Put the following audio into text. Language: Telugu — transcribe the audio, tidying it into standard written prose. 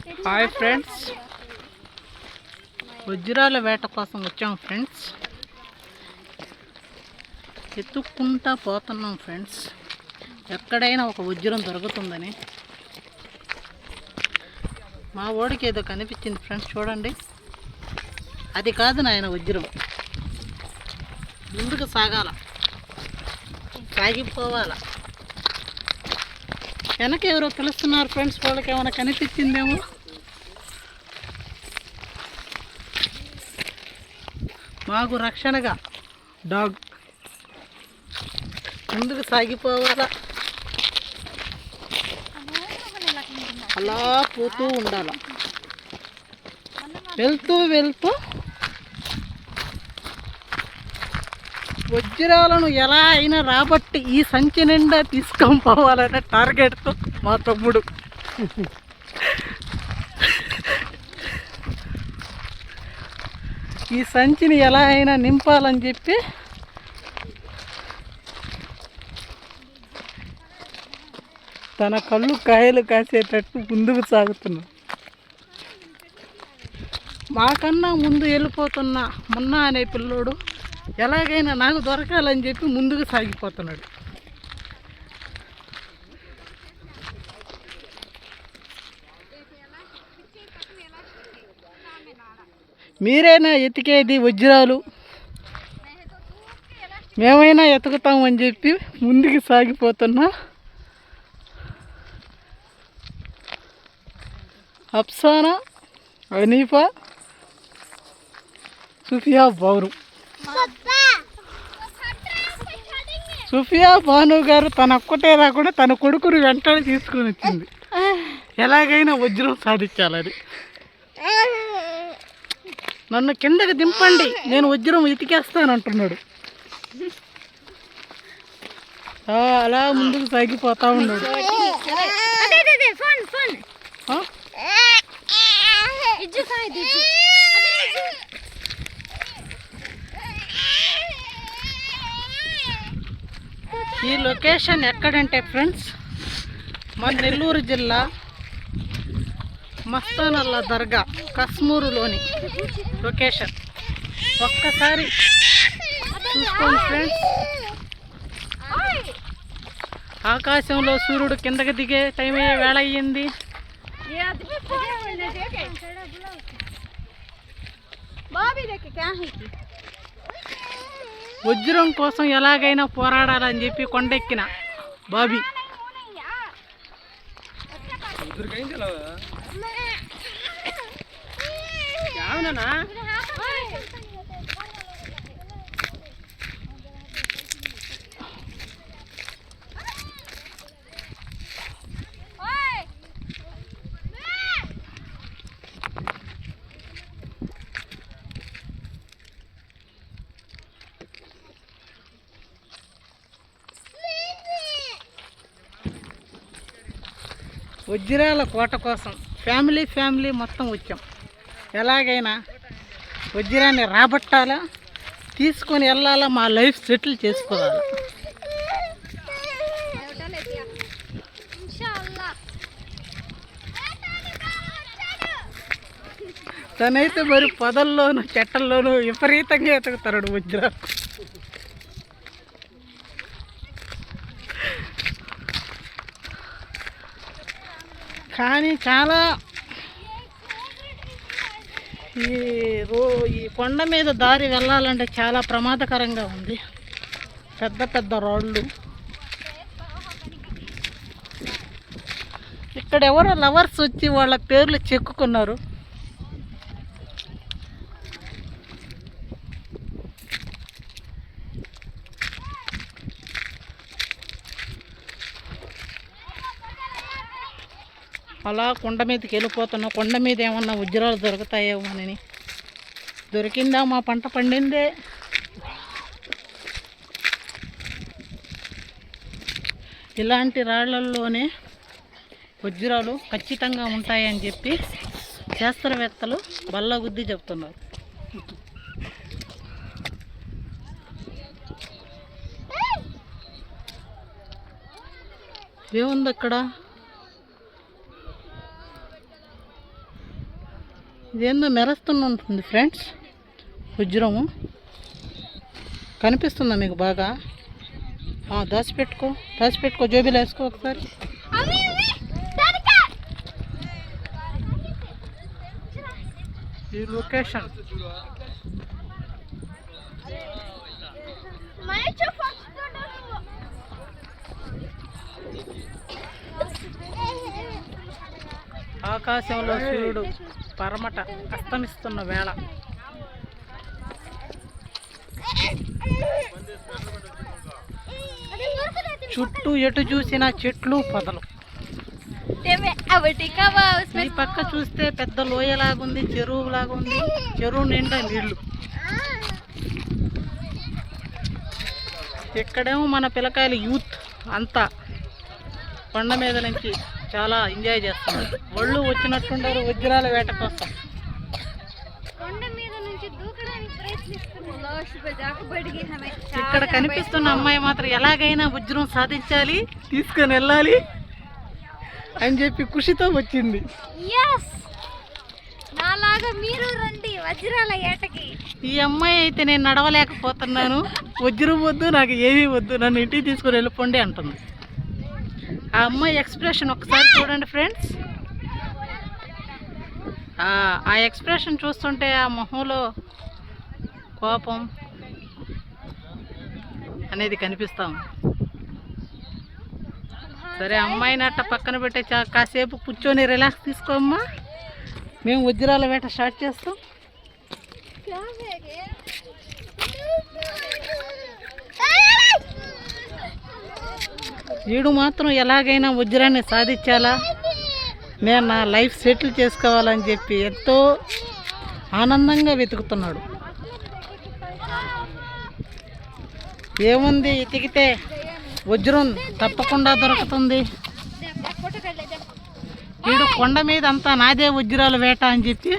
హాయ్ ఫ్రెండ్స్, వజ్రాల వేట కోసం వచ్చాం ఫ్రెండ్స్. ఎత్తుక్కుంటా పోతున్నాం ఫ్రెండ్స్, ఎక్కడైనా ఒక వజ్రం దొరుకుతుందని. మా ఓడికి ఏదో కనిపించింది ఫ్రెండ్స్, చూడండి. అది కాదు నాయన వజ్రం. ముందుకు సాగాల, సాగిపోవాల. వెనక ఎవరో పిలుస్తున్నారు ఫ్రెండ్స్, వాళ్ళకి ఏమైనా కనిపించిందేమో. మాకు రక్షణగా డాగ్. ముందుకు సాగిపోవాలా, అలా పోతూ ఉండాల. వెళ్తూ వెళ్తూ వజ్రాలను ఎలా అయినా రాబట్టి ఈ సంచి నిండా తీసుకొని పోవాలనే టార్గెట్తో మా తమ్ముడు ఈ సంచిని ఎలా అయినా నింపాలని చెప్పి తన కళ్ళు కాయలు కాసేటట్టు ముందుకు సాగుతున్నాడు. మాకన్నా ముందు వెళ్ళిపోతున్న మొన్న అనే పిల్లోడు ఎలాగైనా నాకు దొరకాలని చెప్పి ముందుకు సాగిపోతున్నాడు. మీరైనా ఎతికేది వజ్రాలు, మేమైనా ఎతుకుతామని చెప్పి ముందుకు సాగిపోతున్నా అఫ్సానా, హనీఫా, సుఫియా, బౌరు. సుఫియా భాను గారు తన ఒక్కటే రాకుండా తన కొడుకుని వెంటనే తీసుకుని వచ్చింది, ఎలాగైనా వజ్రం సాధించాలని. నన్ను కిందకి దింపండి, నేను వజ్రం వెతికేస్తానంటున్నాడు. అలా ముందుకు సాగిపోతా ఉన్నాడు. ఈ లొకేషన్ ఎక్కడంటే ఫ్రెండ్స్, మన నెల్లూరు జిల్లా మస్తానల్లా దర్గా కస్మూరులోని లొకేషన్. ఒక్కసారి చూసుకోండి ఫ్రెండ్స్. ఆకాశంలో సూర్యుడు కిందకి దిగే టైం అయ్యే వేళ అయ్యింది. వజ్రం కోసం ఎలాగైనా పోరాడాలని చెప్పి కొండెక్కిన బాబీ. వజ్రాల కోట కోసం ఫ్యామిలీ మొత్తం వచ్చాం. ఎలాగైనా వజ్రాన్ని రాబట్టాలా, తీసుకొని వెళ్ళాలా, మా లైఫ్ సెటిల్ చేసుకోవాలి. తనైతే మరి పొదల్లోనూ చెట్టల్లోనూ విపరీతంగా ఎతుకుతాడు వజ్రాలు. కానీ చాలా ఈ కొండ మీద దారి వెళ్ళాలంటే చాలా ప్రమాదకరంగా ఉంది. పెద్ద పెద్ద రాళ్ళు. ఇక్కడ ఎవరో లవర్స్ వచ్చి వాళ్ళ పేర్లు చెక్కుకున్నారు. అలా కొండ మీదకి వెళ్ళిపోతున్నాం. కొండ మీద ఏమన్నా వజ్రాలు దొరుకుతాయేమో అని. దొరికిందా, మా పంట పండిందే. ఇలాంటి రాళ్లల్లోనే వజ్రాలు ఖచ్చితంగా ఉంటాయని చెప్పి శాస్త్రవేత్తలు బల్లగుద్ది చెప్తున్నారు. ఏముంది అక్కడ? ఇదేందో మెరుస్తూనే ఉంటుంది ఫ్రెండ్స్, వజ్రము. కనిపిస్తుందా మీకు బాగా? దాచిపెట్టుకో జోబీలో వేసుకో ఒకసారి. ఈ లొకేషన్ ఆకాశంలో సూర్యుడు పరమట అస్తమిస్తున్న వేళ. చుట్టూ ఎటు చూసినా చెట్లు పొదలు. ఈ పక్క చూస్తే పెద్ద లోయలాగుంది, చెరువు లాగుంది, చెరువు నిండా నీళ్లు. ఇక్కడేమో మన పిల్లకాయలు యూత్ అంతా కొండ మీద నుంచి చాలా ఎంజాయ్ చేస్తున్నారు. ఒళ్ళు వచ్చినట్టుండారు వజ్రాల వేట కోసం. ఇక్కడ కనిపిస్తున్న అమ్మాయి మాత్రం ఎలాగైనా వజ్రం సాధించాలి, తీసుకొని వెళ్ళాలి అని చెప్పి ఖుషితో వచ్చింది. ఈ అమ్మాయి అయితే నేను నడవలేకపోతున్నాను, వజ్రం వద్దు, నాకు ఏమీ వద్దు, నన్ను ఇంటికి తీసుకొని వెళ్ళిపోండి అంటుంది. ఆ అమ్మాయి ఎక్స్ప్రెషన్ ఒకసారి చూడండి ఫ్రెండ్స్. ఆ ఎక్స్ప్రెషన్ చూస్తుంటే ఆ మొహంలో కోపం అనేది కనిపిస్తాం. సరే, అమ్మాయిని అట్ట పక్కన పెట్టే కాసేపు కూర్చొని రిలాక్స్ తీసుకోమ్మా. మేము వజ్రాల వేట స్టార్ట్ చేస్తాం. వీడు మాత్రం ఎలాగైనా వజ్రాన్ని సాధించాలా, నేను నా లైఫ్ సెటిల్ చేసుకోవాలని చెప్పి ఎంతో ఆనందంగా వెతుకుతున్నాడు. ఏముంది, ఎతికితే వజ్రం తప్పకుండా దొరుకుతుంది. వీడు కొండ మీద అంతా నాదే వజ్రాల వేట అని చెప్పి